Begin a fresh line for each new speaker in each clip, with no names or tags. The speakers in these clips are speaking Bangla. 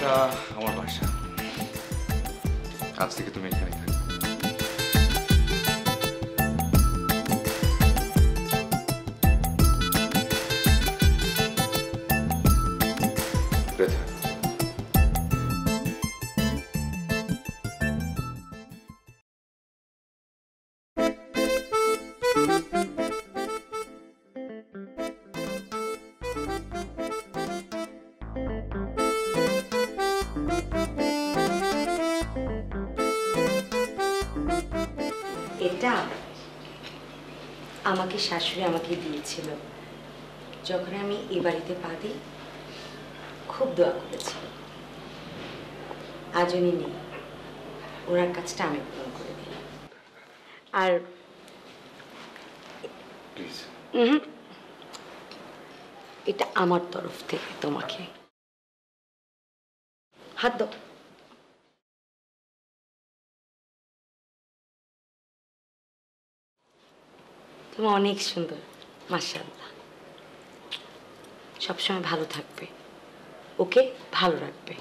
এটা আমার বাসা। আজ থেকে তুমি এখানে থাকবে।
এটা আমাকে শাশুড়ি আমাকে দিয়েছিল যখন আমি এই বাড়িতে পা দিই। খুব দোয়া করেছিল। আজ উনি নেই, ওনার কাজটা আমি পূরণ করে দিলাম। আর এটা আমার তরফ থেকে তোমাকে। হাত দাও। তুমি অনেক সুন্দর, মাশাআল্লাহ। সবসময় ভালো থাকবে, ওকে ভালো রাখবে।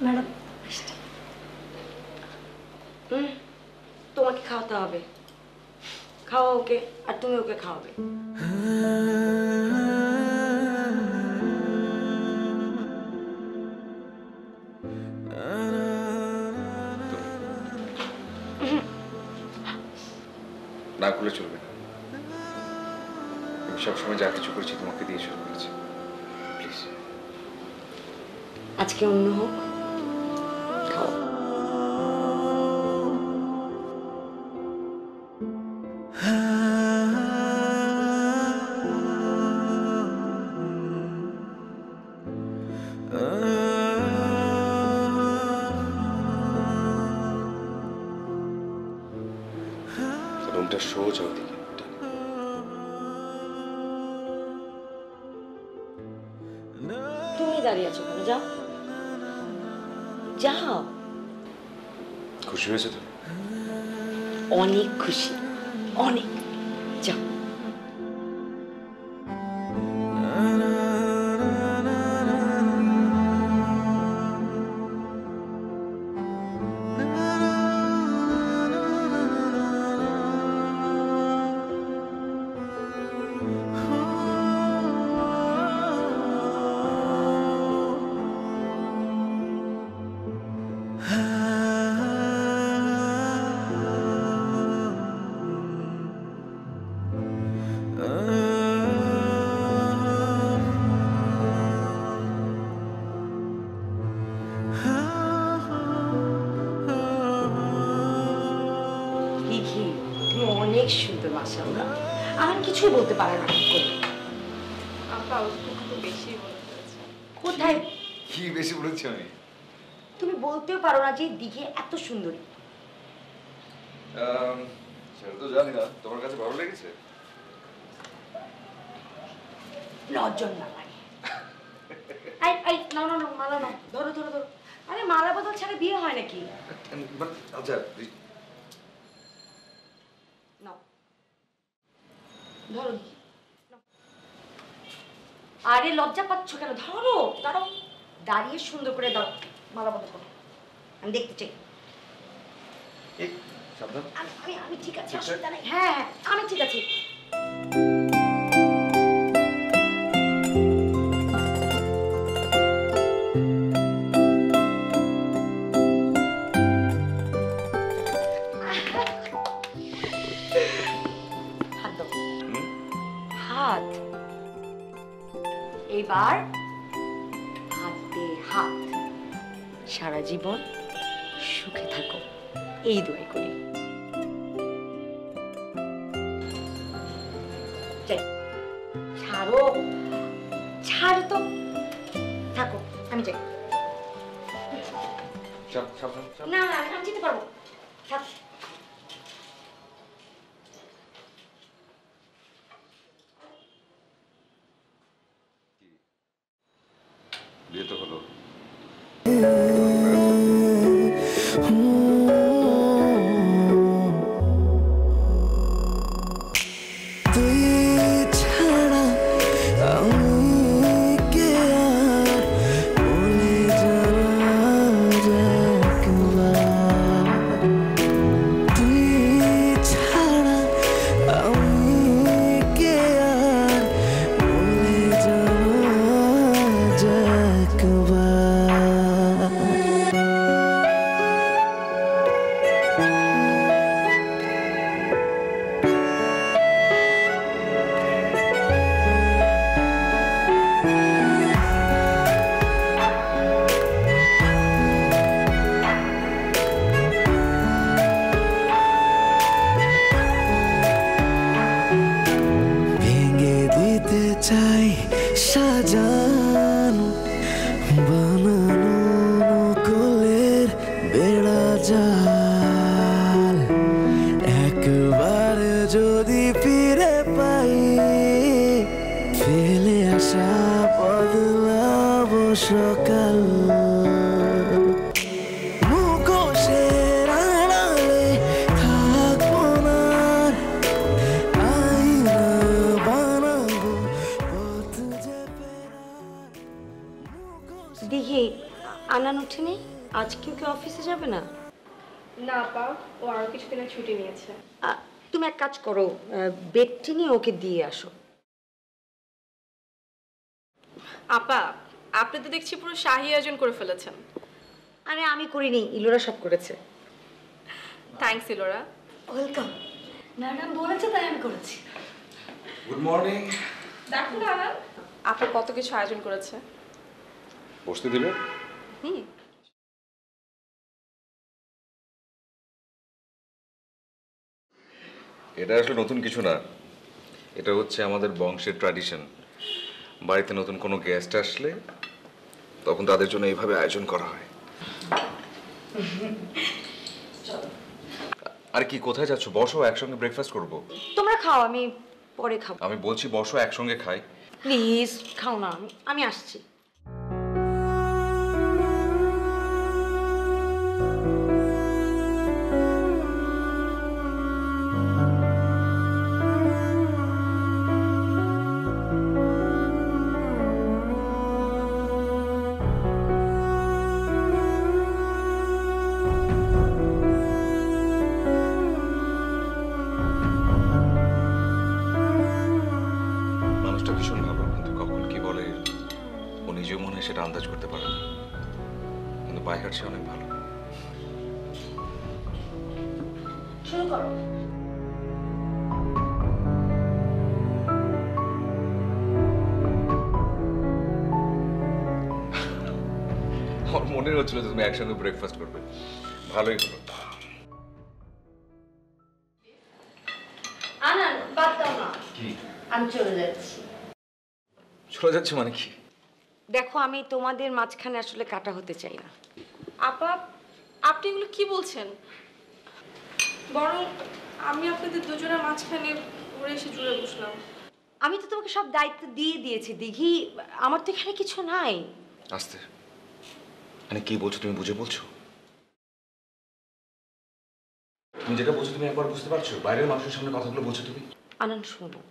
ম্যাডাম, তোমাকে খাওয়াতে হবে। খাওয়া ওকে, আর তুমি ওকে খাওয়াবে।
না করলে চলবে না। আমি সবসময় যা কিছু করেছি তোমাকে দিয়ে শুরু করেছি। প্লিজ
আজকে অন্য হোক, খাও।
রুমটা সোজা ওদিকে।
তুমি দাঁড়িয়ে আছো কেন? যাও যাও।
খুশি হয়েছে তো?
অনেক খুশি, অনেক। যাও। অনেক সুন্দর, মাশাআল্লাহ। আমি কিছুই বলতে পারে না। কোথায়
কি বেশি বলেছি আমি?
তুমি বলতেও পারো না যে দিঘি এত সুন্দরী।
সেটা তো জানি না, তোমার কাছে ভালো লেগেছে?
নজর না লাগে। এই নাও নাও, মালা নাও। ধরো ধরো ধরো। আরে মালা বদল ছাড়া বিয়ে হয় নাকি?
আচ্ছা
নাও, ধরো। আরে লজ্জা পাচ্ছ কেন? ধরো, দাঁড়াও। দাঁড়িয়ে সুন্দর করে দাও, মালা বদল করো। আমি দেখতে চাই। আমি ঠিক আছে, অসুবিধা নেই। হ্যাঁ, আমি ঠিক আছি। হাত দাও। হাত। এবার হাতে হাত। সারা জীবন সুখে থাকো, এই দোয়াই করি। ছাড়ো, ছাড়ো তো। থাকো, আমি যাই। না না, আমি যেতে পারবো। থাক।
বিয়ে তো হলো।
তুই ছাড়া আমি কে আর একবার যদি ফিরে পাই ফেলে আসা বদলাবো সকাল মুখোশের আড়ালে থাকবো না আয়না বানাবো পথ যে ফেরার
দেখি আনান উঠেনি, আজকেও কি অফিসে যাবে না?
না আপা, ও আরো কিছুদিনের ছুটি নিয়েছে।
তুমি এক কাজ করো, বেডটি নিয়ে ওকে দিয়ে আসো।
আপা, আপনি তো দেখছি পুরো শাহী আয়োজন করে ফেলেছেন।
আরে আমি করিনি, ইলোরা সব করেছে।
থ্যাঙ্কস ইলোরা।
ওয়েলকাম। ম্যাডাম বলেছে তাই আমি করেছি।
Good morning.
দেখো না আনান, আপা কত কিছু আয়োজন করেছে।
বসতে দিলে?
হুম।
এটা আসলে নতুন কিছু না, এটা হচ্ছে আমাদের বংশের ট্র্যাডিশন। বাড়িতে নতুন কোনো গেস্ট আসলে তখন তাদের জন্য এইভাবে আয়োজন করা হয়। আর কি, কোথায় যাচ্ছ? বসো, একসঙ্গে ব্রেকফাস্ট করব।
তোমরা খাও, আমি পরে খাবো।
আমি বলছি বসো, একসঙ্গে খাই।
প্লিজ খাও না, আমি আসছি।
মানুষটা ভীষণ ভালো, কিন্তু কখন কি বলে ও নিজেও মনে হয় সেটা আন্দাজ করতে পারে না। কিন্তু পায়হাট সে অনেক ভালো।
শুরু করো।
আমার মনে হচ্ছিল যে তুমি একসঙ্গে ব্রেকফাস্ট করবে, ভালোই হলো।
আনান, বাদ দাও না,
কি
আমি চলে যাচ্ছি।
চলে যাচ্ছে মানে কি?
দেখো, আমি তোমাদের মাঝখানে আসলে কাটা হতে চাই না।
আপা, আপনি এগুলো কি বলছেন? বরং আমি আপনাদের দুজনের মাঝখানে ঘুরে এসে জুড়ে বসলাম।
আমি তো তোমাকে সব দায়িত্ব দিয়ে দিয়েছি দিঘি, আমার তো এখানে কিছু নাই।
আস্তে, মানে কি বলছো তুমি? বুঝে বলছো? তুমি যেটা বলছো তুমি একবার বুঝতে পারছো? বাইরের মানুষের সামনে কথাগুলো বলছো তুমি।
আনন্দ, শোনো,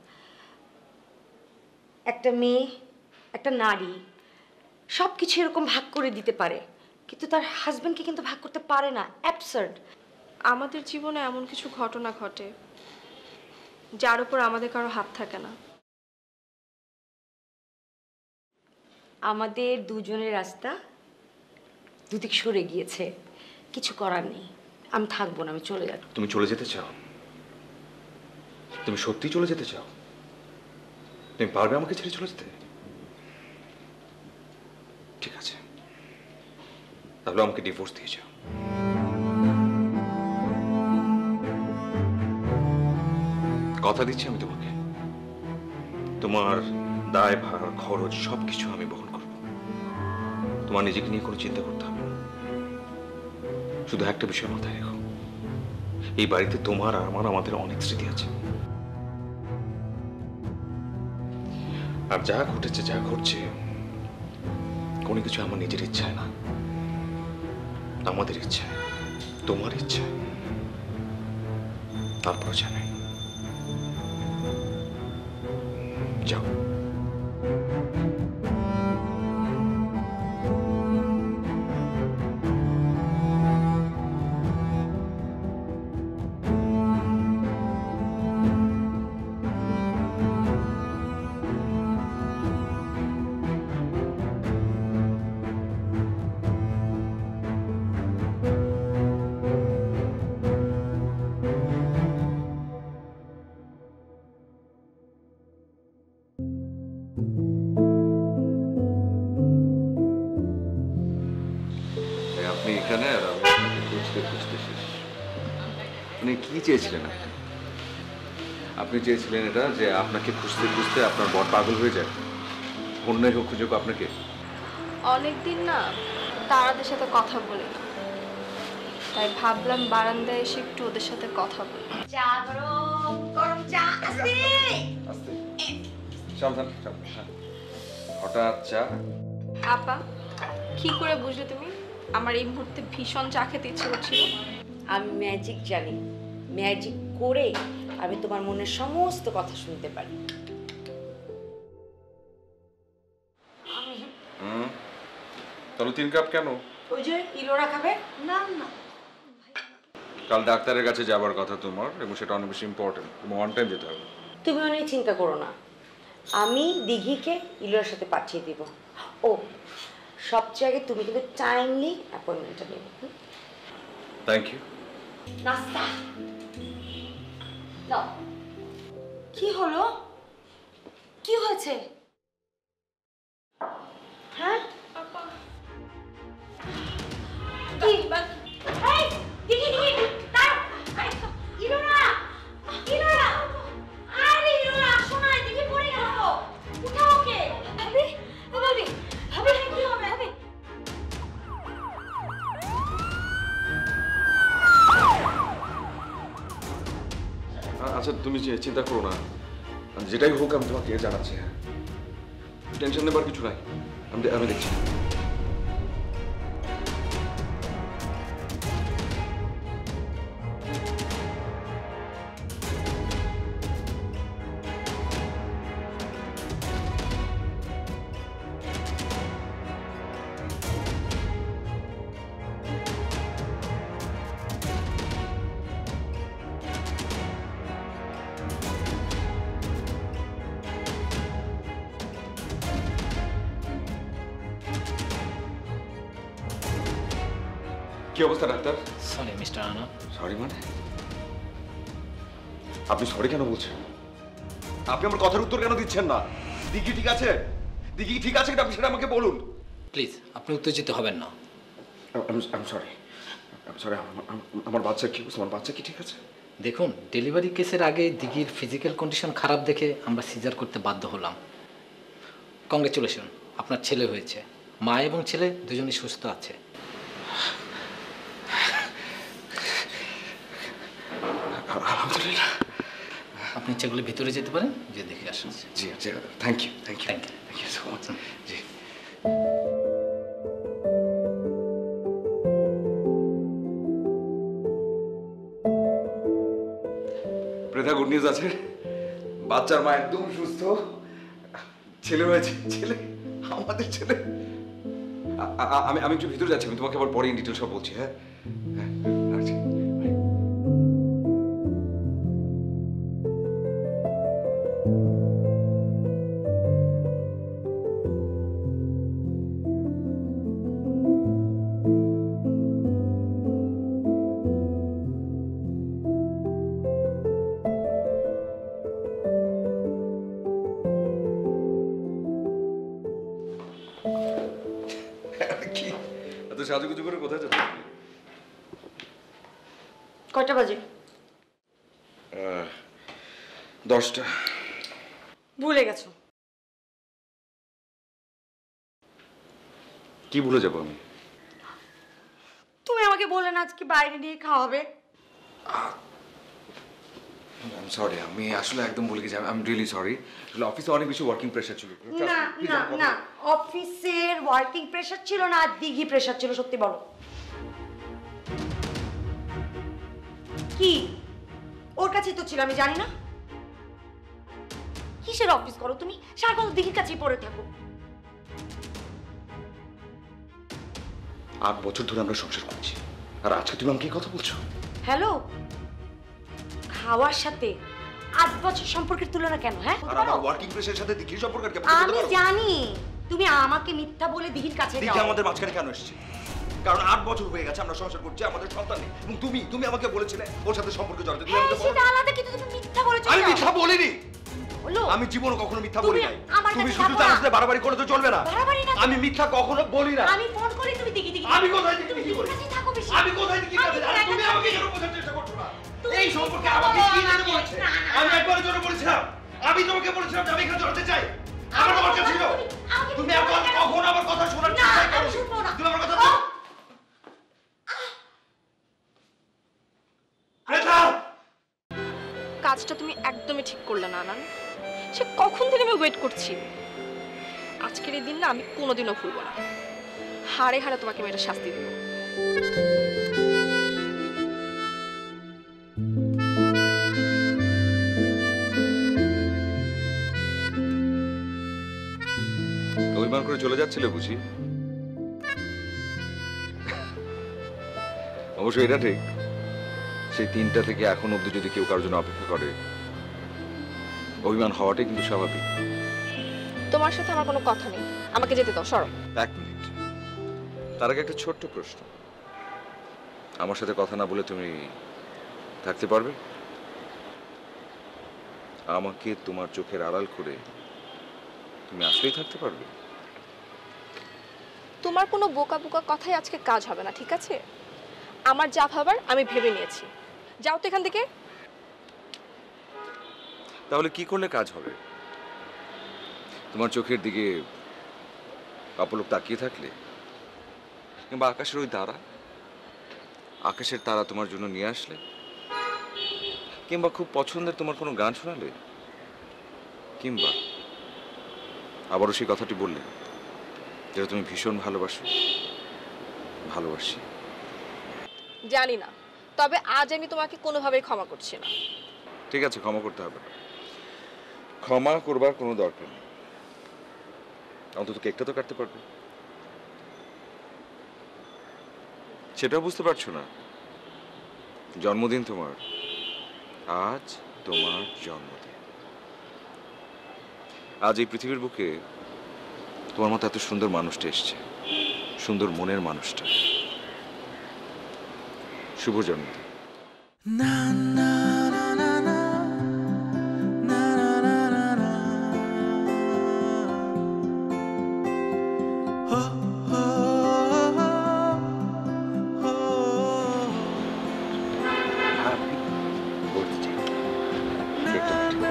একটা মেয়ে, একটা নারী সব কিছু এরকম ভাগ করে দিতে পারে, কিন্তু তার হাজবেন্ডকে কিন্তু ভাগ করতে পারে না। অ্যাবসার্ড।
আমাদের জীবনে এমন কিছু ঘটনা ঘটে যার উপর আমাদের কারো হাত থাকে না।
আমাদের দুজনের রাস্তা দুদিক সরে গিয়েছে, কিছু করার নেই। আমি থাকবো না, আমি চলে যাব।
তুমি চলে যেতে চাও? তুমি সত্যি চলে যেতে চাও? তুমি পারবে আমাকে ছেড়ে চলে যেতে? ঠিক আছে, তাহলে আমাকে ডিভোর্স দিয়ে যাও। কথা দিচ্ছি আমি তোমাকে, তোমার দায় ভার খরচ সবকিছু আমি বহন করব। তোমার নিজেকে নিয়ে কোনো চিন্তা করতে হবে না। শুধু একটা বিষয় মাথায় রেখো, এই বাড়িতে তোমার আর আমাদের অনেক স্মৃতি আছে। আর যা ঘটেছে, যা ঘটছে, কোনো কিছু আমার নিজের ইচ্ছায় না, আমাদের ইচ্ছায়, তোমার ইচ্ছায়। তারপর জানাই, যাও। আপনি এখানে আর আমি আপনাকে খুঁজতে খুঁজতে শেষ। আপনি কি চেয়েছিলেন? আপনি চেয়েছিলেন এটা যে আপনাকে খুঁজতে খুঁজতে আপনার বর পাগল হয়ে যায়, অন্যের খুঁজুক আপনাকে।
অনেকদিন না তারাদের সাথে কথা বলি না, তাই ভাবলাম বারান্দায় এসে একটু ওদের সাথে কথা বলি।
চা গরম গরম চা আসছে।
আস্তে সাবধান সাবধান। হ্যাঁ। হঠাৎ চা।
আপা কি করে বুঝলে তুমি আমার এই মুহূর্তে ভীষণ চা খেতে ইচ্ছে করছিল?
আমি ম্যাজিক জানি, ম্যাজিক করে আমি তোমার মনের সমস্ত কথা শুনতে পারি।
তাহলে 3 কাপ কেন?
ওই যে ইলোরা খাবে না। না
কাল ডাক্তারের কাছে যাবার কথা তোমার, এবং সেটা অনেক বেশি ইম্পর্টেন্ট, এবং অন টাইম যেতে হবে।
তুমি অনেক চিন্তা করো না, আমি দিঘিকে ইলোরার সাথে পাঠিয়ে দিব। ও সবচেয়ে আগে তুমি কিন্তু টাইমলি অ্যাপয়েন্টমেন্টটা নেবে।
Thank you.
নাস্তা দাও। কি হলো? কি হয়েছে? হ্যাঁ
আপা
কি? এই দিঘি দিঘি দাঁড়াও। আরে ইলোরা ইলোরা, আরে ইলোরা আসো না, দিঘি পড়ে গেল। উঠাও ওকে। ভাবি ভাবি ভাবি কি হবে? ভাবি
আচ্ছা তুমি চিন্তা করো না, যেটাই হোক আমি তোমাকে জানাচ্ছি। হ্যাঁ, টেনশন নেবার কিছু নাই, আমি দেখছি। কি অবস্থা ডাক্তার?
সরি মিস্টার আনা।
সরি মানে? আপনি সরি কেন বলছেন? আপনি আমার কথার উত্তর কেন দিচ্ছেন না? দিঘি ঠিক আছে? দিঘি ঠিক আছে কিনা আপনি সেটা আমাকে বলুন।
প্লিজ আপনি উত্তেজিত হবেন না।
আমি সরি, আমার বাচ্চা কি অবস্থা? আমার বাচ্চা কি ঠিক আছে?
দেখুন, ডেলিভারি কেসের আগে দিঘির ফিজিক্যাল কন্ডিশন খারাপ দেখে আমরা সিজার করতে বাধ্য হলাম। কংগ্রেচুলেশন, আপনার ছেলে হয়েছে। মা এবং ছেলে দুজনেই সুস্থ আছে।
আলহামদুলিল্লাহ।
আপনি সেগুলো ভিতরে যেতে পারেন, যে দেখে আসুন।
জি জি, thank you
Thank you.
Thank you so much. জি প্রেতা, গুড নিউজ আছে। বাচ্চার মা একদম সুস্থ, ছেলে হয়েছে। ছেলে, আমাদের ছেলে। আমি একটু ভিতরে যাচ্ছি, আমি তোমাকে আবার পরে ইন ডিটেল সব বলছি। হ্যাঁ হ্যাঁ রাখছি। কি এত সাজুগুজু করে কোথায় যাচ্ছ?
কয়টা বাজে?
10টা।
ভুলে গেছো?
কি ভুলে যাবো আমি?
তুমি আমাকে বললে না আজকে বাইরে নিয়ে খাওয়াবে।
সরি, আমি আসলে একদম ভুলে গেছি। I am really sorry. আসলে অফিসে অনেক বেশি ওয়ার্কিং প্রেশার ছিল।
না না না, অফিসের ওয়ার্কিং প্রেশার ছিল না, আর দিঘি প্রেশার ছিল। সত্যি বলো কি? ওর কাছেই তো ছিল, আমি জানি না। কিসের অফিস করো তুমি? সারাক্ষণ দিঘির কাছেই পড়ে থাকো।
8 বছর ধরে আমরা সংসার করছি, আর আজকে তুমি আমাকে এই কথা বলছো?
হ্যালো, খাওয়ার সাথে 8 বছর সম্পর্কের তুলনা কেন? হ্যাঁ,
আর আমার ওয়ার্কিং প্রেশারের সাথে দিঘির সম্পর্ক কি?
আমি জানি তুমি আমাকে মিথ্যা বলে দিঘির কাছে
দিঘি
যাও।
আমাদের মাঝখানে কেন এসেছে? কারণ 8 বছর হয়ে গেছে আমরা সংসার করছি, আমাদের সন্তান নেই। এবং তুমি আমাকে বলেছিলে ওর সাথে সম্পর্ক জড়াতে। তুমি
হ্যাঁ,
আমাকে
সেটা আলাদা, কিন্তু তুমি মিথ্যা বলেছো।
আমি মিথ্যা বলিনি।
বলো,
আমি জীবনে কখনো মিথ্যা
তুমি
বলি নাই।
আমার
তুমি
কাছে
শুধু
থাকো
তার
না।
সাথে বাড়াবাড়ি করে তো চলবে না।
বাড়াবাড়ি না।
আমি মিথ্যা কখনো বলি না।
আমি ফোন করি, তুমি দিঘি দিঘি।
আমি কোথায় দিঘি
তুমি
দিঘি বলি?
কাছে থাকো বেশি।
আমি কোথায় দিঘি
আমি
কাছে?
তো
আরে তুমি
একা
আমাকে
থাকি।
কেন বোঝার চেষ্টা করছো না?
তুমি
এই সম্পর্কে
মিথ্যা
আমাকে
বলো
কি জানে
আমাকে।
বলেছে?
না, না,
আমি
না।
একবারের জন্য বলেছিলাম। আমি তোমাকে বলেছিলাম যে আমি এখানে জড়াতে চাই। আমার দরকার ছিল। তুমি আর কখনো আমার কথা শোনার চেষ্টা করো।
আমি শুনবো না।
তুমি আমার কথা
ও!
কাজটা তুমি একদমই ঠিক করলে না আনান। সে কখন থেকে আমি ওয়েট করছি। আজকের এই দিন না আমি কোনোদিনও ভুলবো না। হাড়ে হাড়ে তোমাকে আমি এটা শাস্তি দেবো।
অভিমান করে চলে যাচ্ছিলে বুঝি? অবশ্য এটা ঠিক, সেই 3টা থেকে এখন অব্দি যদি কেউ কারোর জন্য অপেক্ষা করে, অভিমান হওয়াটাই কিন্তু স্বাভাবিক।
তোমার সাথে আমার কোনো কথা নেই, আমাকে যেতে দাও, সরো।
1 মিনিট, তার আগে একটা ছোট্ট প্রশ্ন। আমার সাথে কথা না বলে তুমি থাকতে পারবে? আমাকে তোমার চোখের আড়াল করে তুমি আসলেই থাকতে পারবে?
তোমার কোনো বোকা বোকা কথাই আজকে কাজ হবে না, ঠিক আছে? আমার যা ভাবার আমি ভেবে নিয়েছি। যাও তো এখান থেকে।
তাহলে কি করলে কাজ হবে? তোমার চোখের দিকে অপলক তাকিয়ে থাকলে, কিংবা আকাশের ওই তারা, আকাশের তারা তোমার জন্য নিয়ে আসলে, কিংবা খুব পছন্দের তোমার কোনো গান শোনালে, কিংবা আবারও সেই কথাটি বললে যেটা তুমি ভীষণ ভালোবাসি।
জানি না, তবে আজ আমি তোমাকে কোনোভাবেই ক্ষমা করছি না।
ঠিক আছে, ক্ষমা করতে হবে না, ক্ষমা করবার কোনো দরকার নেই। অন্তত কেকটা তো কাটতে পারবে। সেটাও বুঝতে পারছো না? জন্মদিন তোমার, আজ তোমার জন্মদিন। আজ এই পৃথিবীর বুকে তোমার মতো এত সুন্দর মানুষটা এসছে, সুন্দর মনের মানুষটা। শুভ জন্মদিন।
না না না না না না না না না হো হো হো
হ্যাপি বার্থডে। কেকটা কাটি।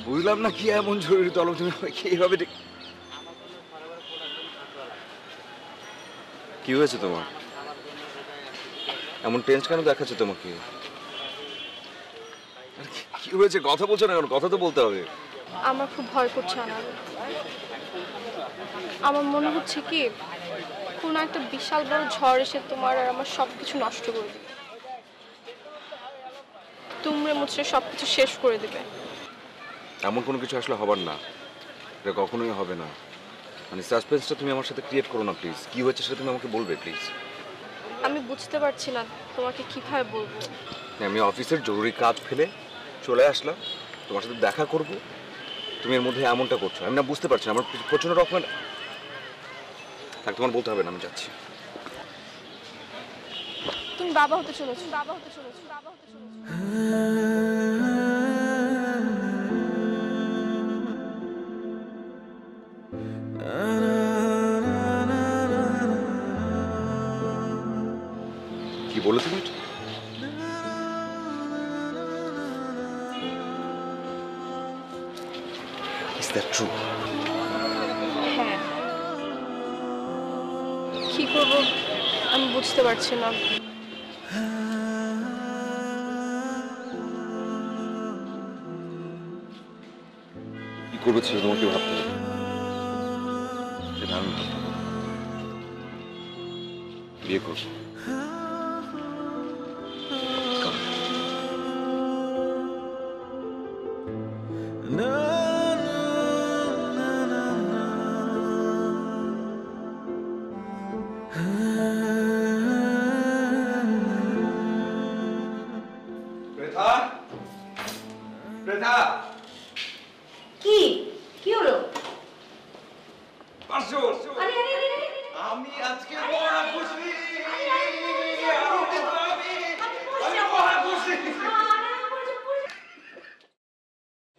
বুঝলাম না কি এমন জরুরি তলব তুমি আমাকে এইভাবে কি হয়েছে তোমার? এমন টেন্স কেন দেখাচ্ছে তোমাকে? আরে কি হয়েছে? কথা বলছো না কেন? কথা তো বলতে হবে।
আমার খুব ভয় করছে আনার। আমার মনে হচ্ছে কি কোনো একটা বিশাল বড় ঝড় এসে তোমার আর আমার সবকিছু নষ্ট করে দিবে, তুমড়ে মুচড়ে সবকিছু শেষ করে দিবে।
এমন কোনো কিছু আসলে হবার না, এটা কখনোই হবে না। মানে সাসপেন্সটা তুমি আমার সাথে ক্রিয়েট করো না প্লিজ। কি হয়েছে সেটা তুমি আমাকে বলবে প্লিজ।
আমি বুঝতে পারছি না তোমাকে কিভাবে বলবো।
আমি অফিসের জরুরি কাজ ফেলে চলে আসলাম তোমার সাথে দেখা করব, তুমি এর মধ্যে এমনটা করছো। আমি না বুঝতে পারছি না, আমার প্রচন্ড রকমের থাক, তোমার বলতে হবে না, আমি যাচ্ছি।
তুমি বাবা হতে চলেছো, বাবা হতে চলেছো, বাবা হতে চলেছো।
কি বলে তুমি? Is that true?
হ্যাঁ, কি করবো আমি বুঝতে পারছি না।
কি করবে সেটা তোমাকে ভাবতে হবে, সেটা আমি ভাবতে হবে। বিয়ে করবো।
কি কি হলো?
আসো,
আরে আরে আরে
আমি আজকে বড় খুশি।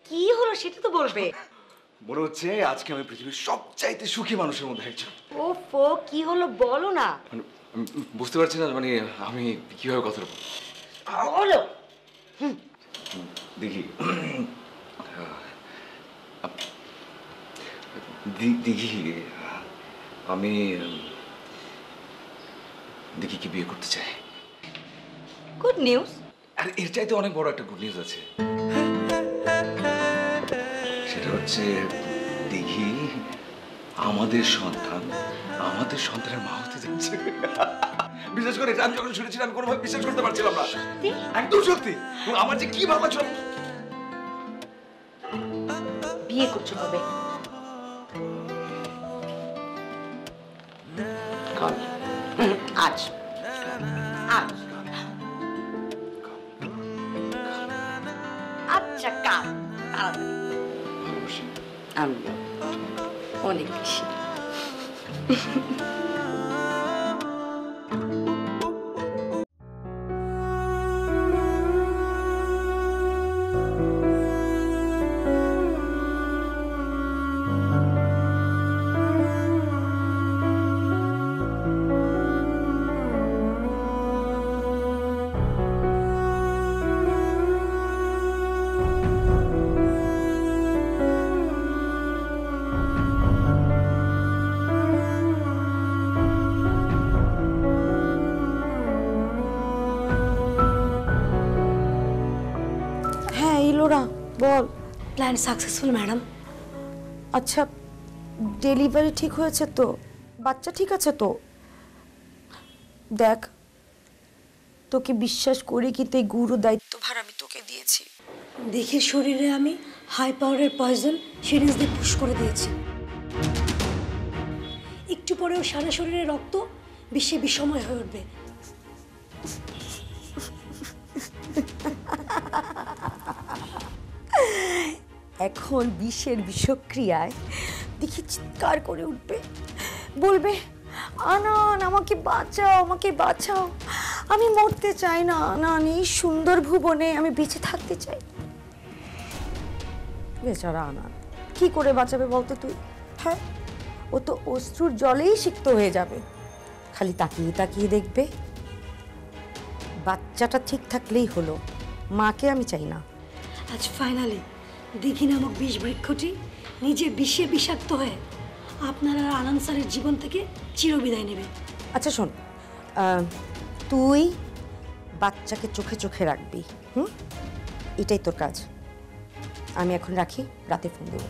কি হলো সেটা তো বলবে।
মনে হচ্ছে আজকে আমি পৃথিবীর সবচাইতে সুখী মানুষের মধ্যে একজন।
ওফো, কি হলো বলো না।
মানে আমি বুঝতে পারছি না, মানে আমি কিভাবে কথা বলবো।
বলো।
দেখি দেখি আমি দেখি কি বিয়ে করতে চাই।
Good news.
আর এর চাইতে অনেক বড় একটা গুড নিউজ আছে। সেটা হচ্ছে দেখি আমাদের সন্তানের মা হতে যাচ্ছে। বিশেষ করে আমি যখন শুনেছিলাম আমি কোনোভাবে বিশ্বাস করতে পারছিলাম না। একদম সত্যি। আমার যে কি ভাবনা ছিল।
বিয়ে করছো কবে?
কাল।
আজ। আজ। আচ্ছা কাল।
ভালোবাসি।
আমি অনেক বেশি।
হ্যাঁ ইলোরা বল।
Plan successful madam.
আচ্ছা ডেলিভারি ঠিক হয়েছে তো? বাচ্চা ঠিক আছে তো? দেখ তোকে বিশ্বাস করি কিন্তু এই গুরু দায়িত্বভার আমি তোকে দিয়েছি।
দেখে শরীরে আমি হাই পাওয়ারের পয়জন সিরিঞ্জ দিয়ে পুশ করে দিয়েছি। একটু পরেও সারা শরীরে রক্ত বিশ্বে বিষময় হয়ে উঠবে।
এখন বিষের বিষক্রিয়ায় দেখি চিৎকার করে উঠবে, বলবে আনান আমাকে বাঁচাও, আমাকে বাঁচাও, আমি মরতে চাই না আনান, এই সুন্দর ভুবনে আমি বেঁচে থাকতে চাই। বেচারা আনান কি করে বাঁচাবে বলতো তুই? হ্যাঁ ও তো অশ্রুর জলেই সিক্ত হয়ে যাবে, খালি তাকিয়ে তাকিয়ে দেখবে। বাচ্চাটা ঠিক থাকলেই হলো, মাকে আমি চাই না।
আজ ফাইনালি দিঘি নামক বিষ বৃক্ষটি নিজে বিষে বিষাক্ত হয়ে আপনার আর আনন্দ স্যারের জীবন থেকে চিরবিদায় নেবে।
আচ্ছা শোন, তুই বাচ্চাকে চোখে চোখে রাখবি, এটাই তোর কাজ। আমি এখন রাখি, রাতে ফোন দেবো।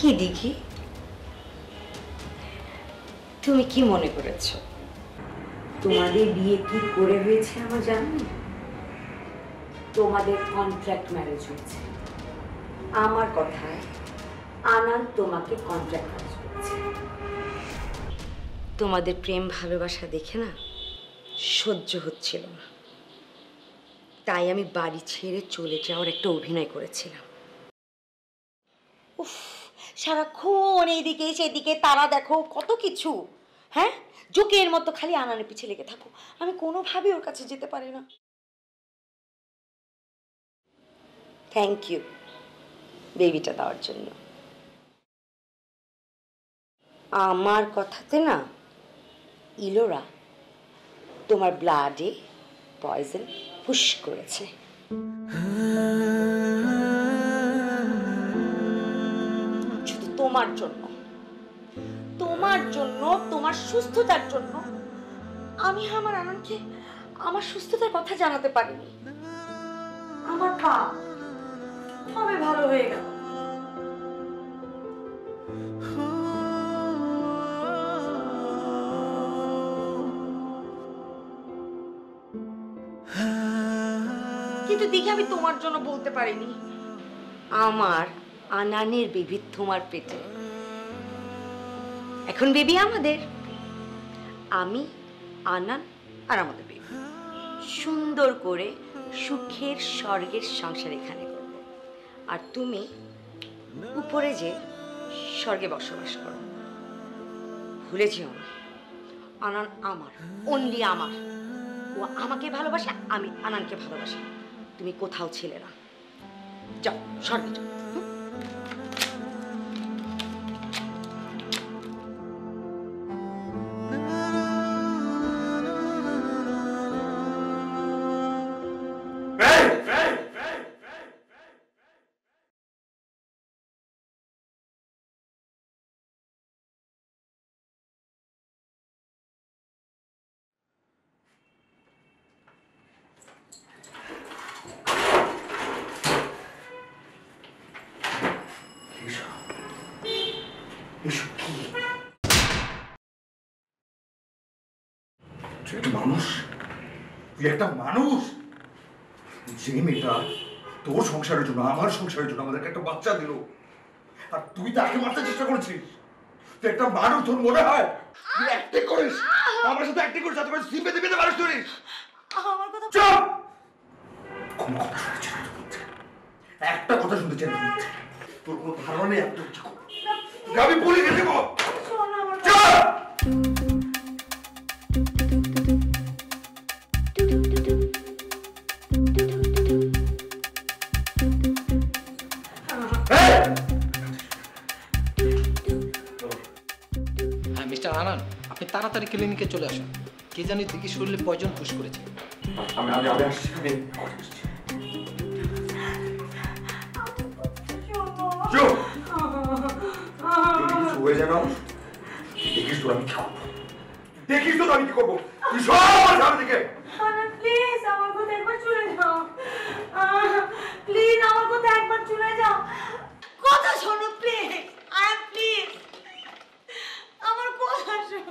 কি দিঘি, তুমি কি মনে করেছো তোমাদের বিয়ে কি করে হয়েছে আমার জানো? তোমাদের কন্ট্রাক্ট ম্যারেজ হয়েছে। আমার কথায় আনন্দ তোমাকে কন্ট্রাক্ট ম্যারেজ করেছে। তোমাদের প্রেম ভালোবাসা দেখে না সহ্য হচ্ছিল না, তাই আমি বাড়ি ছেড়ে চলে যাওয়ার একটা অভিনয় করেছিলাম। উফ, সারাক্ষণ এইদিকে সেদিকে তারা দেখো কত কিছু, হ্যাঁ জোকের মতো খালি আনানের পিছে লেগে থাকো, আমি কোনোভাবেই ওর কাছে যেতে পারি না। থ্যাংক ইউ বেবিটা দেওয়ার জন্য। আমার কথাতে না ইলোরা তোমার ব্লাডে পয়জন পুশ করেছে। শুধু তোমার জন্য, তোমার জন্য, তোমার সুস্থতার জন্য আমি আমার আনন্দকে আমার সুস্থতার কথা জানাতে পারিনি। আমার পাপ কবে ভালো হয়ে গেল। কিন্তু দেখি আমি তোমার জন্য বলতে পারিনি। আমার আনানের বেবি তোমার পেটে, এখন বেবি আমাদের, আমি আনান আর আমাদের বেবি সুন্দর করে সুখের স্বর্গের সংসার এখানে করব, আর তুমি উপরে যে স্বর্গে বসবাস করো। ভুলে যেও না, আনান আমার, অনলি আমার। ও আমাকে ভালোবাসে, আমি আনানকে ভালোবাসি। তুমি কোথাও ছিলে না, যাও স্বর্গে যাও।
মানুষ, তুই একটা মানুষ। যে মেয়েটা তোর সংসারের জন্য, আমার সংসারের জন্য আমাদেরকে একটা বাচ্চা দিল, আর তুই তাকে মারতে চেষ্টা করেছিস। তুই একটা মানুষ, তোর মনে হয় তুই অ্যাক্টিং করিস, আমার সাথে অ্যাক্টিং করিস, যাতে করে সিম্পে দিবি না মানুষ করিস।
আমার কথা
চুপ! কোনো কথা শুনতে চাই না, একটা কথা শুনতে চাই না। তোর কোনো ধারণা নেই আমি তোর কি করবো। আমি বলে গেছি গো, চুপ!
হ্যাঁ মিস্টার আনান, আপনি তাড়াতাড়ি ক্লিনিকে চলে আসুন। কে জানি দিকে শরীরে পয়জন পুশ করেছে।
আমি আসছি, আমি আসছি। চুপ! যদি কিছু হয়ে যায় না, দেখিস তো আমি কি করবো, দেখিস তো আমি কি করবো। তুই সব আমার সামনে থেকে।
প্লিজ আমার কথা একবার চলে যাও, প্লিজ আমার কথা একবার চলে যাও, কথা শোনো প্লিজ, প্লিজ আমার কথা শোনো।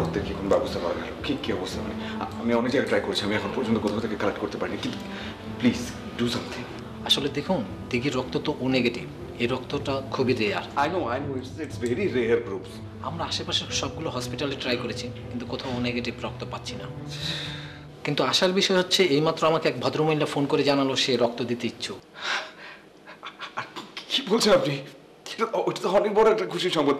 রক্তের কি কোনো ব্যবস্থা করা গেল? কি অবস্থা? মানে আমি অনেক জায়গায় ট্রাই করছি, আমি এখন পর্যন্ত কোথাও থেকে কালেক্ট করতে পারিনি, কিন্তু প্লিজ ডু সামথিং।
আসলে দেখুন, দিঘির রক্ত তো ও নেগেটিভ, এই রক্তটা খুবই rare.
I know it's very rare groups.
আমরা আশেপাশের সবগুলো হসপিটালে ট্রাই করেছি, কিন্তু কোথাও ও নেগেটিভ রক্ত পাচ্ছি না। কিন্তু আসার বিষয় হচ্ছে, এইমাত্র আমাকে এক ভদ্রমহিলা ফোন করে জানালো সে রক্ত দিতে ইচ্ছুক।
কি বলছেন আপনি? ওটা তো অনেক বড় একটা খুশির সংবাদ।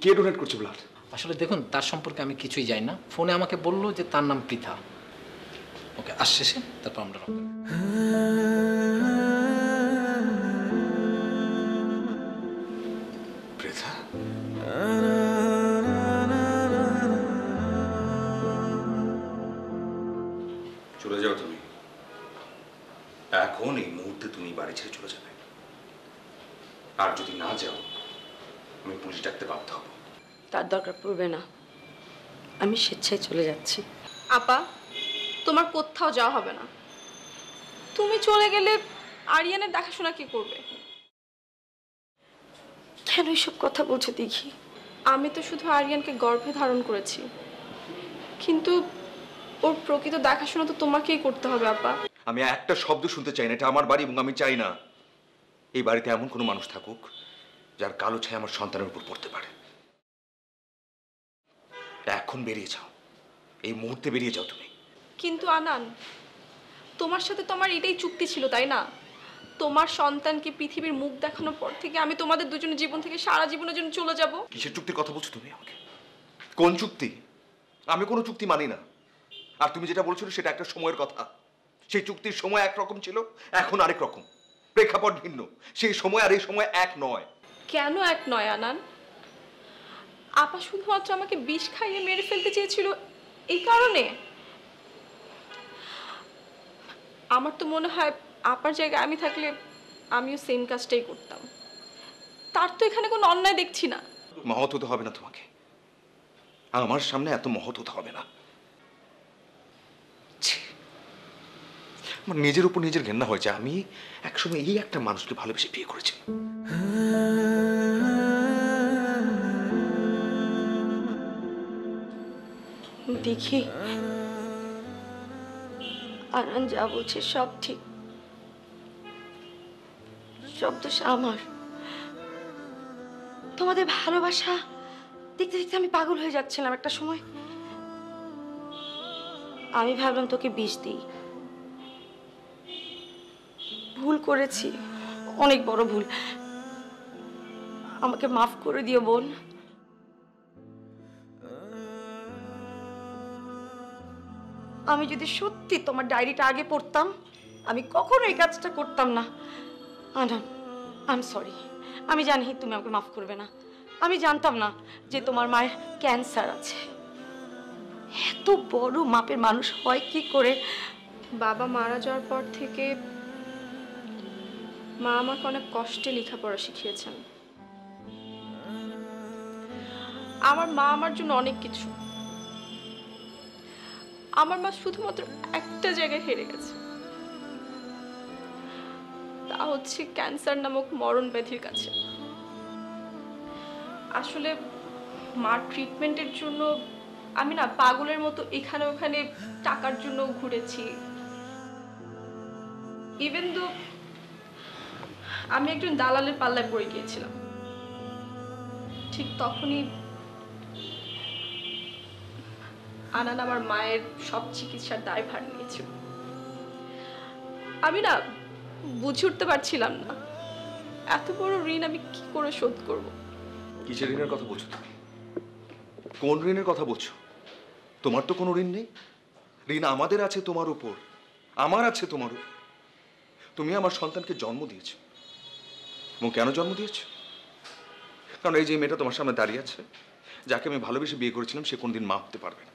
কে ডোনেট করছে ব্লাড?
আসলে দেখুন, তার সম্পর্কে আমি কিছুই জানি না। ফোনে আমাকে বললো যে তার নাম পৃথা। ওকে, আসছে সে, তারপর আমরা রক্ত।
পৃথা? চলে যাও তুমি। এখন এই মুহূর্তে তুমি বাড়ি ছেড়ে চলে যাবে। আর যদি না যাও, আমি পুলিশ ডাকতে বাধ্য হব।
তার দরকার পড়বে না, আমি স্বেচ্ছায় চলে যাচ্ছি।
আপা, তোমার কোথাও যাওয়া হবে না। তুমি চলে গেলে আরিয়ানের দেখাশোনা কি করবে?
কেন এইসব কথা বলছো দেখি?
আমি তো শুধু আরিয়ানকে গর্ভে ধারণ করেছি, কিন্তু ওর প্রকৃত দেখাশোনা তো তোমাকেই করতে হবে আপা।
আমি একটা শব্দ শুনতে চাই না। এটা আমার বাড়ি এবং আমি চাই না এই বাড়িতে এমন কোনো মানুষ থাকুক যার কালো ছায়া আমার সন্তানের উপর পড়তে পারে। এখন বেরিয়ে যাও, এই মুহূর্তে বেরিয়ে যাও তুমি।
কিন্তু আনান, তোমার সাথে তো আমার এটাই চুক্তি ছিল, তাই না? তোমার সন্তানকে পৃথিবীর মুখ দেখানোর পর থেকে আমি তোমাদের দুজনের জীবন থেকে সারা জীবনের জন্য চলে যাব।
কিসের চুক্তির কথা বলছো তুমি আমাকে? কোন চুক্তি? আমি কোনো চুক্তি মানি না। আর তুমি যেটা বলছো সেটা একটা সময়ের কথা। সেই চুক্তির সময় একরকম ছিল, এখন আরেক রকম। প্রেক্ষাপট ভিন্ন। সেই সময় আর এই সময় এক নয়।
কেন এক নয় আনান? আপা শুধুমাত্র আমাকে বিষ খাইয়ে মেরে ফেলতে চেয়েছিল এই কারণে? আমার তো মনে হয় আপার জায়গায় আমি থাকলে আমিও সেম কাজটাই করতাম। তার তো এখানে কোনো অন্যায় দেখছি না।
মহৎ হতে হবে না তোমাকে। আমার সামনে এত মহৎ হতে হবে না। ছি, আমার নিজের উপর নিজের ঘেন্না হয়েছে। আমি একসময় এই একটা মানুষকে ভালোবেসে বিয়ে করেছি।
দেখি, আনান যা বলছে সব ঠিক, সব দোষ আমার। তোমাদের ভালোবাসা দেখতে দেখতে আমি পাগল হয়ে যাচ্ছিলাম একটা সময়। আমি ভাবলাম তোকে বিষ দিই। ভুল করেছি, অনেক বড় ভুল। আমাকে মাফ করে দিও বোন। আমি যদি সত্যি তোমার ডায়েরিটা আগে পড়তাম, আমি কখনো এই কাজটা করতাম না। আনান, আই এম সরি। আমি জানি তুমি আমাকে মাফ করবে না। আমি জানতাম না যে তোমার মায়ের ক্যান্সার আছে। এত বড় মাপের মানুষ হয় কি করে?
বাবা মারা যাওয়ার পর থেকে মা আমাকে অনেক কষ্টে লেখাপড়া শিখিয়েছেন। আমার মা আমার জন্য অনেক কিছু। আমার মা শুধুমাত্র একটা জায়গায় হেরে গেছে, তা হচ্ছে ক্যান্সার নামক মরণ ব্যাধির কাছে। আসলে মার ট্রিটমেন্টের জন্য আমি না পাগলের মতো এখানে ওখানে টাকার জন্য ঘুরেছি। ইভেন দো আমি একজন দালালের পাল্লায় পড়ে গিয়েছিলাম। ঠিক তখনই আনান আমার মায়ের সব চিকিৎসার দায়ভার নিয়েছিল। আমি না বুঝে উঠতে পারছিলাম না এত বড় ঋণ আমি কি করে শোধ করব।
কিসের ঋণের কথা বলছো তুমি? কোন ঋণের কথা বলছো? তোমার তো কোনো ঋণ নেই। ঋণ আমাদের আছে তোমার উপর, আমার আছে তোমার উপর। তুমি আমার সন্তানকে জন্ম দিয়েছো। এবং কেন জন্ম দিয়েছো? কারণ এই যে মেয়েটা তোমার সামনে দাঁড়িয়ে আছে, যাকে আমি ভালোবেসে বিয়ে করেছিলাম, সে কোনদিন মা হতে পারবে না।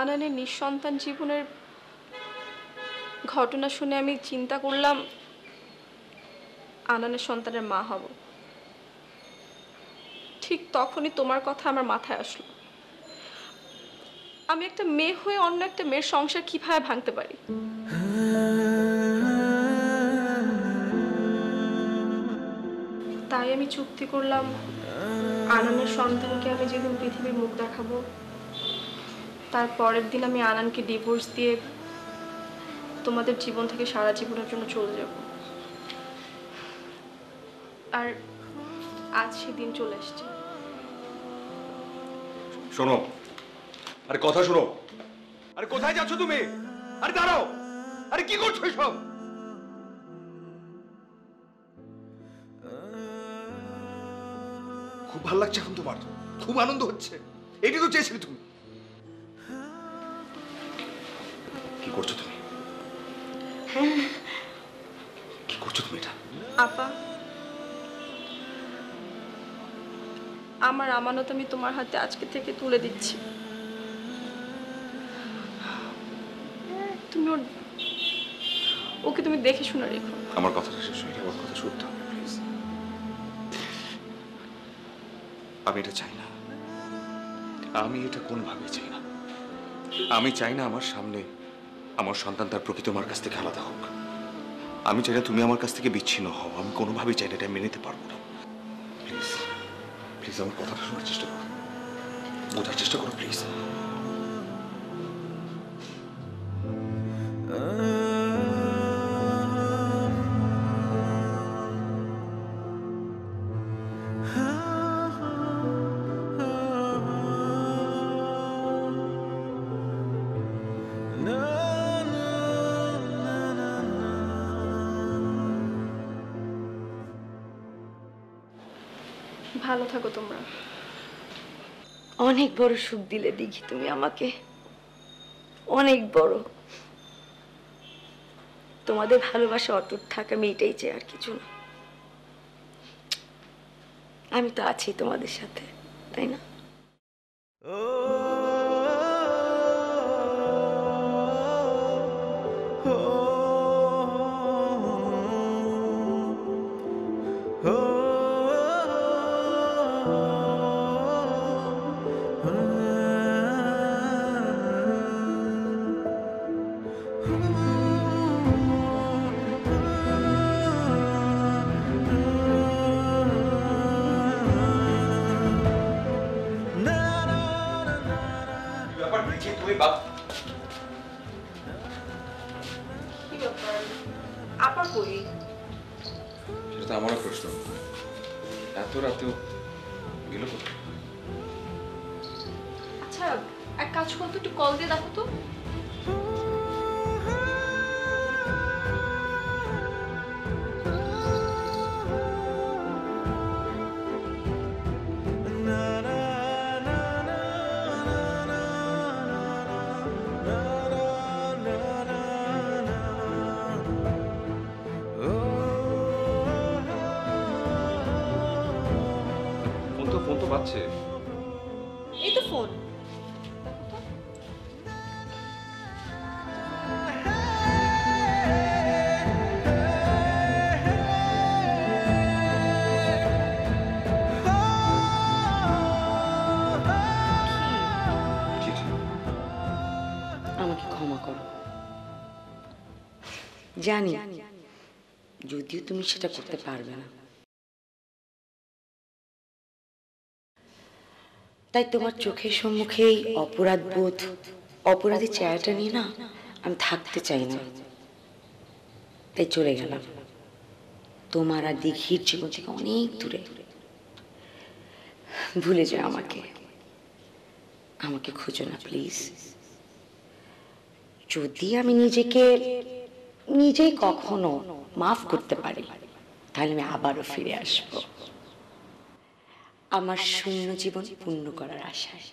আনানের নিঃসন্তান জীবনের ঘটনা শুনে আমি চিন্তা করলাম আনানের সন্তানের মা হব। ঠিক তখনই তোমার কথা আমার মাথায় আসলো। আমি একটা মেয়ে হয়ে অন্য একটা মেয়ের সংসার কিভাবে ভাঙতে পারি। তাই আমি চুক্তি করলাম আনানের সন্তানকে আমি যেদিন পৃথিবীর মুখ দেখাবো তার পরের দিন আমি আনানকে ডিভোর্স দিয়ে তোমাদের জীবন থেকে সারা জীবনের জন্য চলে যাব। আর আজ সেদিন চলে এসছে।
শোনো, আরে কথা শোনো। আরে কোথায় যাচ্ছ তুমি? আরে দাঁড়াও। আরে কি করছো এসব?
খুব ভালো লাগছে এখন তোমার, খুব আনন্দ হচ্ছে, এটাই তো চেয়েছিলে তুমি। কি করছো তুমি? কি করছো তুমি এটা?
আপা, আমার আমানত আমি তোমার হাতে আজকে থেকে তুলে দিচ্ছি। তুমি ওকে তুমি দেখে শুনে রেখো।
আমার কথাটা শেষ হয়ে আমার কথা শুনতে হবে প্লিজ। আমি এটা চাই না, আমি এটা কোনোভাবেই চাই না। আমি চাই না আমার সামনে আমার সন্তান তার প্রকৃত মার কাছ থেকে আলাদা হোক। আমি চাই না তুমি আমার কাছ থেকে বিচ্ছিন্ন হও। আমি কোনোভাবেই চাই না, এটা মেনে নিতে পারবো না। প্লিজ প্লিজ আমার কথাটা শোনার চেষ্টা করো, বোঝার চেষ্টা করো প্লিজ।
ভালো থাকো তোমরা।
অনেক বড় সুখ দিলে দিঘি তুমি আমাকে, অনেক বড়। তোমাদের ভালোবাসা অটুট থাকা, আমি এটাই চাই, আর কিছু না। আমি তো আছি তোমাদের সাথে, তাই না?
আপা কই?
সেটা তো আমারও প্রশ্ন, এত রাতেও গেল কোথায়?
আচ্ছা এক কাজ করো তো, একটু কল দিয়ে দেখো তো।
ফোন তো বাজছে।
এই তো ফোন।
আমাকে ক্ষমা করো, জানি যদিও তুমি সেটা করতে পারবে না, তাই তোমার চোখের সম্মুখেই অপরাধ বোধ, অপরাধী চেহারাটা নিয়ে না আমি থাকতে চাই না, তাই চলে গেলাম তোমার আর দিঘির জীবন থেকে অনেক দূরে। ভুলে যাও আমাকে, আমাকে খুঁজো না প্লিজ। যদি আমি নিজেকে নিজেই কখনো মাফ করতে পারি, তাহলে আমি আবারও ফিরে আসব আমার শূন্য জীবন পূর্ণ করার আশায়।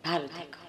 ভালো থেকো।